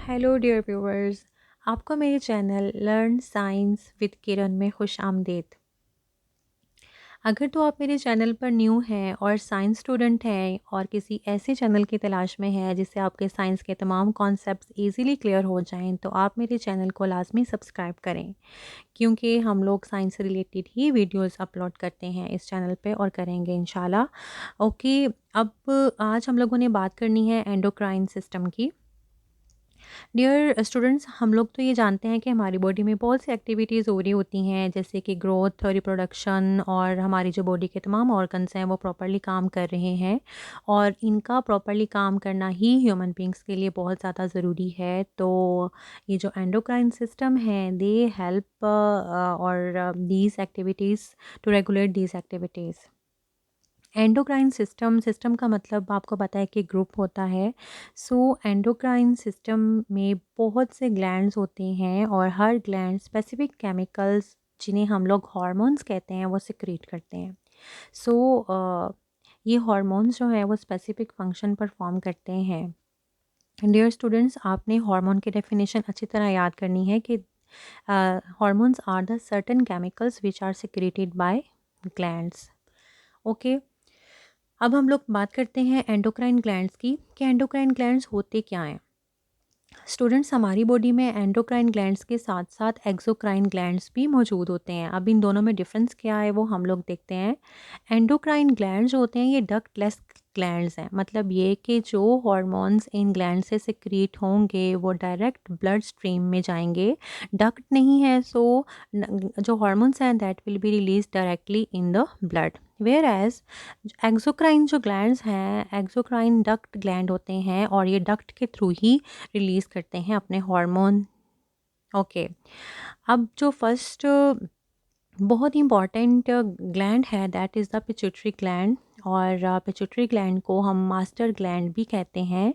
Hello dear viewers. आपको मेरे channel learn science with Kiran में खुश आमदीद। अगर तो आप मेरे चैनल पर न्यू हैं और साइंस स्टूडेंट हैं और किसी ऐसे चैनल की तलाश में हैं जिससे आपके साइंस के तमाम कॉन्सेप्ट्स इजीली क्लियर हो जाएं, तो आप मेरे चैनल को लाजमी सब्सक्राइब करें, क्योंकि हम लोग साइंस से रिलेटेड ही वीडियोस अपलोड करते हैं इस चैनल पे और करेंगे इंशाल्लाह। ओके, अब आज हम लोगों ने बात करनी है एंडोक्राइन सिस्टम की। डियर स्टूडेंट्स, हम लोग तो ये जानते हैं कि हमारी बॉडी में बहुत सी एक्टिविटीज़ हो रही होती हैं, जैसे कि ग्रोथ, रिप्रोडक्शन, और हमारी जो बॉडी के तमाम ऑर्गन्स हैं वो प्रॉपर्ली काम कर रहे हैं, और इनका प्रॉपर्ली काम करना ही ह्यूमन बींग्स के लिए बहुत ज़्यादा ज़रूरी है। तो ये जो एंडोक्राइन सिस्टम है दे हेल्प और these activities to regulate these activities. Endocrine system system का मतलब आपको पता है कि ग्रुप होता है। सो एंडोक्राइन सिस्टम में बहुत से ग्लैंड्स होते हैं और हर ग्लैंड स्पेसिफिक केमिकल्स, जिन्हें हम लोग हार्मोन्स कहते हैं, वो सिक्रीट करते हैं। सो ये हार्मोन्स जो हैं वो स्पेसिफिक फंक्शन परफॉर्म करते हैं। डियर स्टूडेंट्स, आपने हार्मोन की डेफिनेशन अच्छी तरह याद करनी है कि hormones are the certain chemicals which are secreted by glands. Okay, अब हम लोग बात करते हैं एंडोक्राइन ग्लैंड्स की कि एंडोक्राइन ग्लैंड्स होते क्या हैं। स्टूडेंट्स, हमारी बॉडी में एंडोक्राइन ग्लैंड्स के साथ साथ एक्सोक्राइन ग्लैंड्स भी मौजूद होते हैं। अब इन दोनों में डिफरेंस क्या है वो हम लोग देखते हैं। एंडोक्राइन ग्लैंड्स जो होते हैं ये डक्टलेस ग्लैंड्स हैं, मतलब ये कि जो हार्मोन्स इन ग्लैंड से सिक्रीट होंगे वो डायरेक्ट ब्लड स्ट्रीम में जाएंगे। डक्ट नहीं है, सो जो हार्मोन्स हैं that will be release directly in the blood. Whereas exocrine जो ग्लैंड्स हैं, एक्सोक्राइन डक्ट ग्लैंड होते हैं और ये डक्ट के थ्रू ही रिलीज़ करते हैं अपने हार्मोन। ओके, अब जो फर्स्ट बहुत ही इम्पॉर्टेंट ग्लैंड है that is the pituitary gland, और पिट्यूटरी ग्लैंड को हम मास्टर ग्लैंड भी कहते हैं।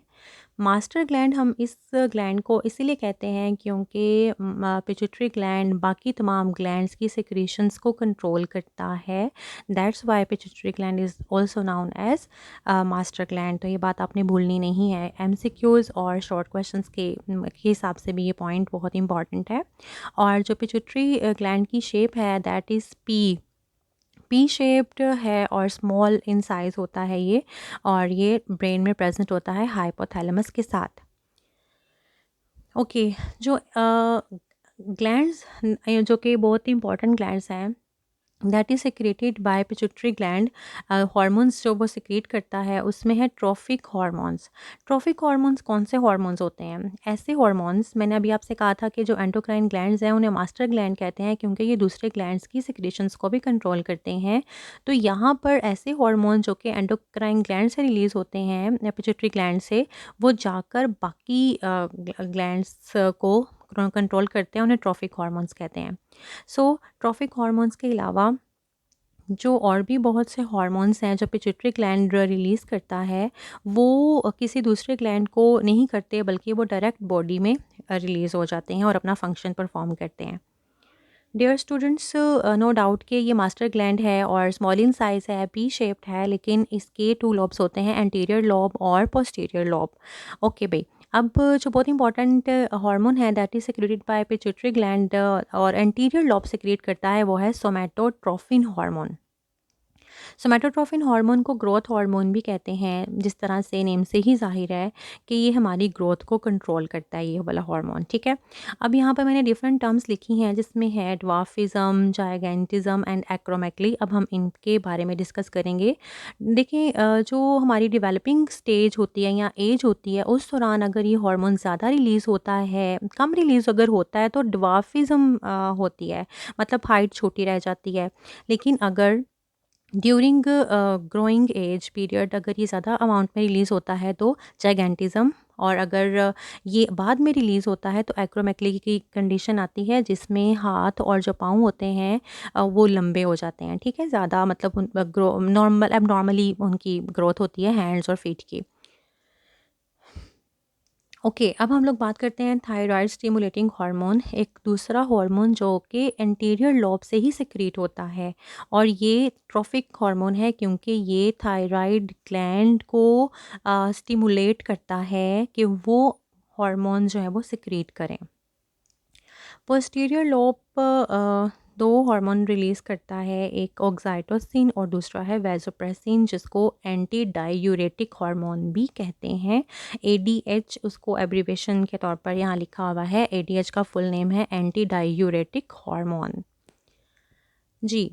मास्टर ग्लैंड हम इस ग्लैंड को इसीलिए कहते हैं क्योंकि पिट्यूटरी ग्लैंड बाकी तमाम ग्लैंड्स की सिक्रीशंस को कंट्रोल करता है। That's why pituitary gland is also known as master gland. तो ये बात आपने भूलनी नहीं है। एमसीक्यूज़ और शॉर्ट क्वेश्चंस के हिसाब से भी ये पॉइंट बहुत इंपॉर्टेंट है। और जो पिट्यूटरी ग्लैंड की शेप है दैट इज़ पी शेप्ड है और स्मॉल इन साइज़ होता है ये, और ये ब्रेन में प्रेजेंट होता है हाइपोथैलेमस के साथ। ओके, जो ग्लैंड्स जो कि बहुत ही इंपॉर्टेंट ग्लैंड्स हैं that is secreted by pituitary gland, hormones जो वो सिक्रेट करता है उसमें है ट्रॉफिक हार्मोन्स। ट्रॉफिक हार्मोन्स कौन से हार्मोन्स होते हैं? ऐसे हार्मोन्स, मैंने अभी आपसे कहा था कि जो एंडोक्राइन ग्लैंड्स हैं उन्हें मास्टर ग्लैंड कहते हैं क्योंकि ये दूसरे ग्लैंड्स की सिक्रेशंस को भी कंट्रोल करते हैं। तो यहाँ पर ऐसे हार्मोन जो कि एंडोक्राइन ग्लैंड से रिलीज़ होते हैं, पिट्यूटरी ग्लैंड से, वो जाकर बाकी ग्लैंड्स को कंट्रोल करते हैं, उन्हें ट्रॉफिक हार्मोन्स कहते हैं। सो ट्रॉफिक हार्मोन्स के अलावा जो और भी बहुत से हार्मोन्स हैं जो पिट्यूटरी ग्लैंड रिलीज़ करता है, वो किसी दूसरे ग्लैंड को नहीं करते, बल्कि वो डायरेक्ट बॉडी में रिलीज़ हो जाते हैं और अपना फंक्शन परफॉर्म करते हैं। डियर स्टूडेंट्स, नो डाउट कि ये मास्टर ग्लैंड है और स्मॉल इन साइज़ है, पी शेप्ड है, लेकिन इसके टू लॉब्स होते हैं, एंटीरियर लॉब और पोस्टीरियर लॉब। ओके भाई, अब जो बहुत इंपॉर्टेंट हार्मोन है that is secreted by pituitary gland और एंटीरियर लॉब सिक्रेट करता है, वो है सोमैटोट्रोफिन हार्मोन। सोमैटोट्रोफिन हार्मोन को ग्रोथ हार्मोन भी कहते हैं, जिस तरह से नेम से ही जाहिर है कि ये हमारी ग्रोथ को कंट्रोल करता है, ये वाला हार्मोन। ठीक है, अब यहाँ पर मैंने डिफरेंट टर्म्स लिखी हैं जिसमें है ड्वार्फिज्म, जायगेंटिज्म एंड एक्रोमेगली। अब हम इनके बारे में डिस्कस करेंगे। देखिए, जो हमारी डेवलपिंग स्टेज होती है या एज होती है, उस दौरान अगर ये हार्मोन ज़्यादा रिलीज़ होता है, कम रिलीज़ अगर होता है तो ड्वार्फिज्म होती है, मतलब हाइट छोटी रह जाती है। लेकिन अगर ड्यूरिंग ग्रोइंग एज पीरियड अगर ये ज़्यादा अमाउंट में रिलीज़ होता है तो जाइगेंटिज़्म, और अगर ये बाद में रिलीज़ होता है तो एक्रोमेगली की कंडीशन आती है जिसमें हाथ और जो पाँव होते हैं वो लंबे हो जाते हैं। ठीक है, ज़्यादा मतलब ग्रो नॉर्मल अब नॉर्मली उनकी ग्रोथ होती है हैंड्स और फीट की। ओके, अब हम लोग बात करते हैं थायराइड स्टिमुलेटिंग हार्मोन, एक दूसरा हार्मोन जो कि एंटीरियर लोब से ही सिक्रीट होता है, और ये ट्रॉफिक हार्मोन है क्योंकि ये थायराइड ग्लैंड को स्टिमुलेट करता है कि वो हार्मोन जो है वो सिक्रीट करें। पोस्टीरियर लोब दो हार्मोन रिलीज़ करता है, एक ऑक्साइटोसिन और दूसरा है वैसोप्रेसिन, जिसको एंटी डायूरेटिक हार्मोन भी कहते हैं। एडीएच उसको एब्रीवेशन के तौर पर यहाँ लिखा हुआ है। एडीएच का फुल नेम है एंटी डायूरेटिक हार्मोन। जी,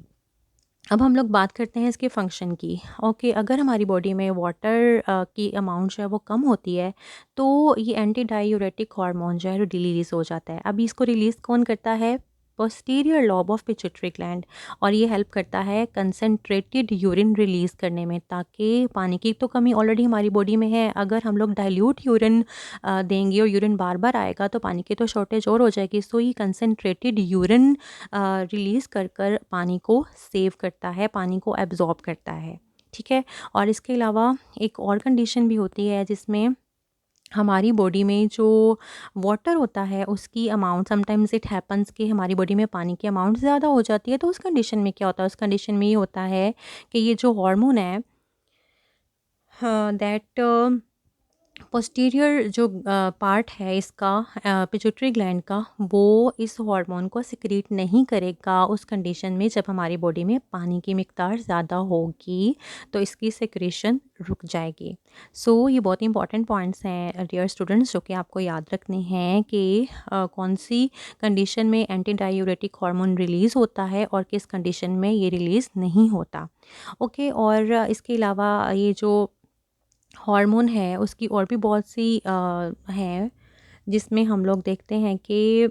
अब हम लोग बात करते हैं इसके फंक्शन की। ओके, अगर हमारी बॉडी में वाटर की अमाउंट जो है वो कम होती है, तो ये एंटी डायूरेटिक हार्मोन जो है वो रिलीज़ हो जाता है। अब इसको रिलीज़ कौन करता है? Posterior lobe of pituitary gland. और ये हेल्प करता है कंसनट्रेटेड यूरिन रिलीज़ करने में, ताकि पानी की तो कमी ऑलरेडी हमारी बॉडी में है, अगर हम लोग डाइल्यूट यूरिन देंगे और यूरिन बार बार आएगा तो पानी की तो शॉर्टेज और हो जाएगी। सो ये कंसनट्रेटेड यूरिन रिलीज़ कर कर पानी को सेव करता है, पानी को एब्जॉर्ब करता है। ठीक है, और इसके अलावा एक और कंडीशन भी होती है जिसमें हमारी बॉडी में जो वाटर होता है उसकी अमाउंट, समटाइम्स इट हैपन्स कि हमारी बॉडी में पानी की अमाउंट ज़्यादा हो जाती है। तो उस कंडीशन में क्या होता है? उस कंडीशन में ये होता है कि ये जो हार्मोन है, दैट पोस्टीरियर जो पार्ट है इसका, पिट्यूटरी ग्लैंड का, वो इस हार्मोन को सिक्रीट नहीं करेगा उस कंडीशन में जब हमारी बॉडी में पानी की मिकदार ज़्यादा होगी, तो इसकी सिक्रेशन रुक जाएगी। सो ये बहुत इंपॉर्टेंट पॉइंट्स हैं डियर स्टूडेंट्स, जो कि आपको याद रखने हैं कि कौन सी कंडीशन में एंटी डायूरेटिक हार्मोन रिलीज़ होता है और किस कंडीशन में ये रिलीज़ नहीं होता। ओके, और इसके अलावा ये जो हार्मोन है उसकी और भी बहुत सी हैं, जिसमें हम लोग देखते हैं कि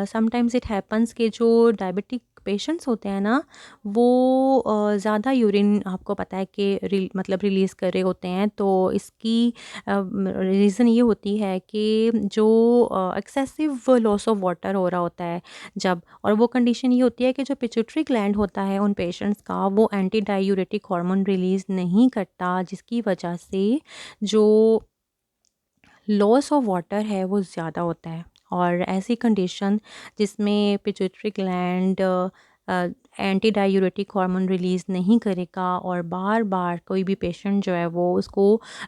समटाइम्स इट हैपन्स कि जो डायबिटिक पेशेंट्स होते हैं ना, वो ज़्यादा यूरिन, आपको पता है कि मतलब रिलीज़ कर रहे होते हैं। तो इसकी रीज़न ये होती है कि जो एक्सेसिव लॉस ऑफ वाटर हो रहा होता है जब, और वो कंडीशन ये होती है कि जो पिट्यूटरी ग्लैंड होता है उन पेशेंट्स का, वो एंटी डायूरेटिक हार्मोन रिलीज़ नहीं करता, जिसकी वजह से जो लॉस ऑफ वाटर है वो ज़्यादा होता है। और ऐसी कंडीशन जिसमें pituitary gland anti diuretic hormone release नहीं करेगा और बार बार कोई भी पेशेंट जो है वो उसको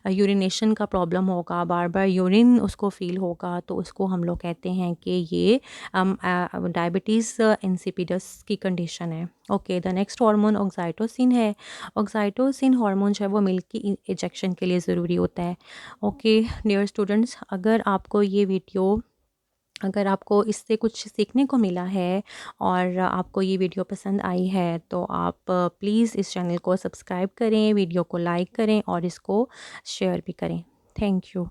यूरिनेशन का प्रॉब्लम होगा, बार बार यूरिन उसको फील होगा, तो उसको हम लोग कहते हैं कि ये डायबिटीज़ इंसिपिडस की कंडीशन है। ओके, द नेक्स्ट हार्मोन ऑक्साइटोसिन है। ऑक्साइटोसिन हार्मोन जो है वो मिल्क की इजेक्शन के लिए ज़रूरी होता है। ओके डियर स्टूडेंट्स, अगर आपको इससे कुछ सीखने को मिला है और आपको ये वीडियो पसंद आई है, तो आप प्लीज़ इस चैनल को सब्सक्राइब करें, वीडियो को लाइक करें और इसको शेयर भी करें। Thank you.